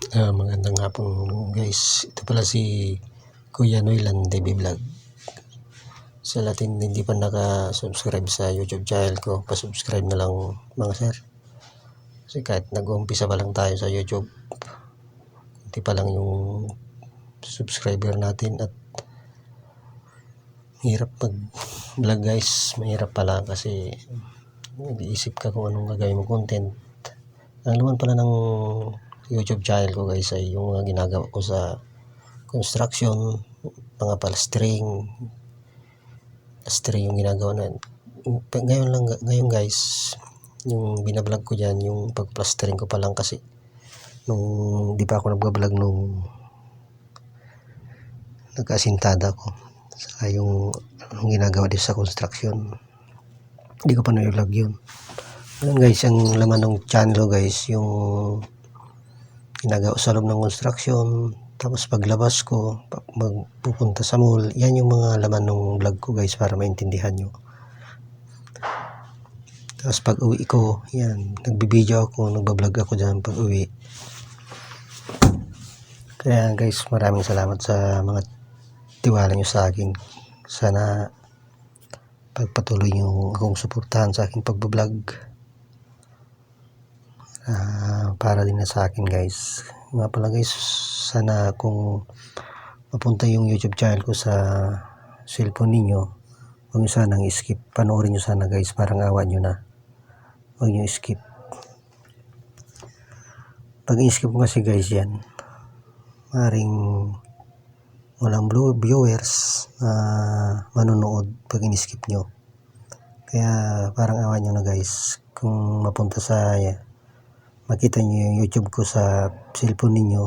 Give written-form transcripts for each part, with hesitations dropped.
Magandang hapon guys. Ito pala si Kuya Noylan TV Vlog. Sa Latin hindi pa naka-subscribe sa YouTube channel ko, pa-subscribe na lang mga sir. Kasi kahit nag-uumpisa pa lang tayo sa YouTube, hindi pa lang yung subscriber natin at hirap mag-vlog guys. Mahirap pala kasi nag-iisip ka kung anong gagawin mo content. Ang laman pala ng YouTube channel ko guys ay yung mga ginagawa ko sa construction, mga plastering yung ginagawa na ngayon guys, yung binablog ko dyan yung pag-plastering ko pa lang kasi nung di pa ako nagbablog nung nagkasintada ko saka yung ginagawa dito sa construction, hindi ko pa na-vlog yun. Ngayon guys, ang laman ng channel ko guys, yung ginagawa sa loob ng construction, tapos paglabas ko magpupunta sa mall, yan yung mga laman ng vlog ko guys para maintindihan nyo. Tapos pag uwi ko, yan, nagbibideo ako, nagbablog ako dyan pag uwi. Kaya guys, maraming salamat sa mga tiwala nyo sa akin. Sana pagpatuloy nyo akong suportahan sa aking pagbablog. Para din na sa akin guys. Nga pala guys, sana kung mapunta yung YouTube channel ko sa cellphone ninyo, huwag nyo sanang skip. Panoorin nyo sana guys, parang awa nyo na. Huwag nyo skip. Pag skip mo kasi guys yan, maring walang viewers na manonood pag in-skip nyo. Kaya parang awa nyo na guys. Kung mapunta sa makita nyo yung YouTube ko sa cellphone ninyo,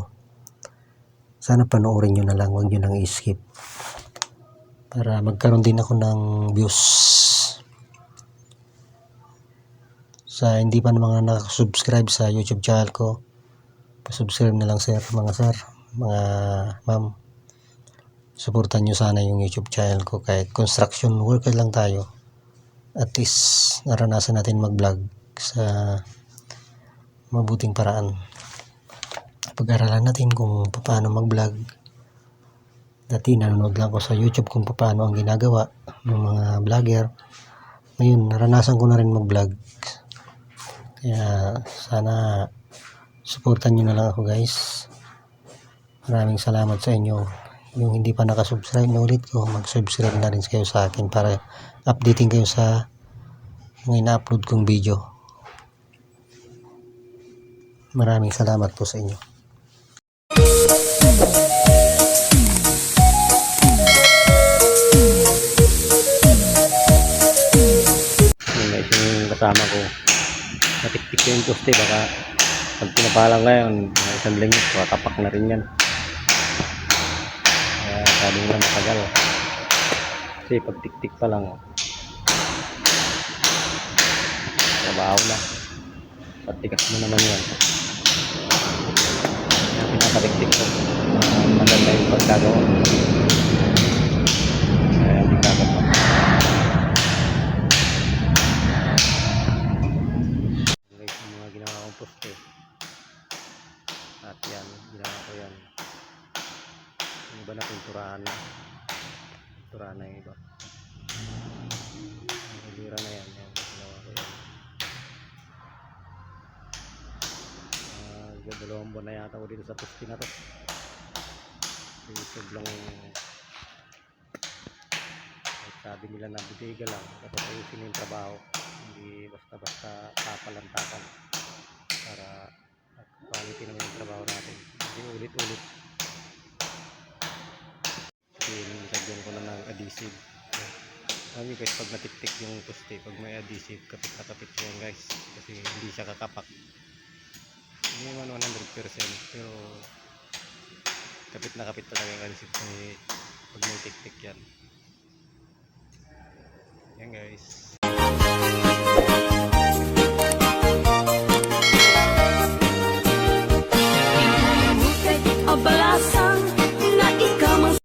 sana panoorin nyo na lang, huwag nyo nang i-skip para magkaroon din ako ng views. Sa hindi pa mga nakasubscribe sa YouTube channel ko, pasubscribe na lang sir, mga ma'am, suportan nyo sana yung YouTube channel ko. Kahit construction worker lang tayo, at least naranasan natin mag-vlog sa mabuting paraan. Pag-aralan natin kung paano mag-vlog. Dati nanonood lang ako sa YouTube kung paano ang ginagawa ng mga vlogger. Ngayon naranasan ko na rin mag-vlog. Kaya sana suportan nyo na lang ako guys. Maraming salamat sa inyo. Yung hindi pa nakasubscribe na ulit ko, mag-subscribe na rin kayo sa akin para updating kayo sa mga ina-upload kong video. Maraming salamat po sa inyo. Yung kasama ko natiktik yung poste, baka pag pinapalang ngayon mga isang linggo kakapak na rin yan. Kaya sabi nila matagal kasi pag tiktik pa lang trabaho na, patigas mo naman yan. Kaya pinapatiktik ko maganda yung pagkagawa, kaya hindi kakapak. Guys, yung mga ginawa kong poste at yan, ginawa ko yan. Yung iba na pinturahan na yung iba, nilira na yan, ginawa ko yan. Dalawang buwan na yata ako dito sa poste na to. YouTube lang, sabi nila na bibiga lang dapat ayusin yung trabaho, hindi basta tapalantakan, para quality naman yung trabaho natin, hindi ulit-ulit. Nilagyan ko na ng adhesive. Alam nyo guys, pag natiktik yung poste, pag may adhesive, kapit na kapit yan guys, kasi hindi siya kakapak. Hindi naman 100%, pero kapit na kapit talaga yung adhesive pag may tiktik yan. Yan guys.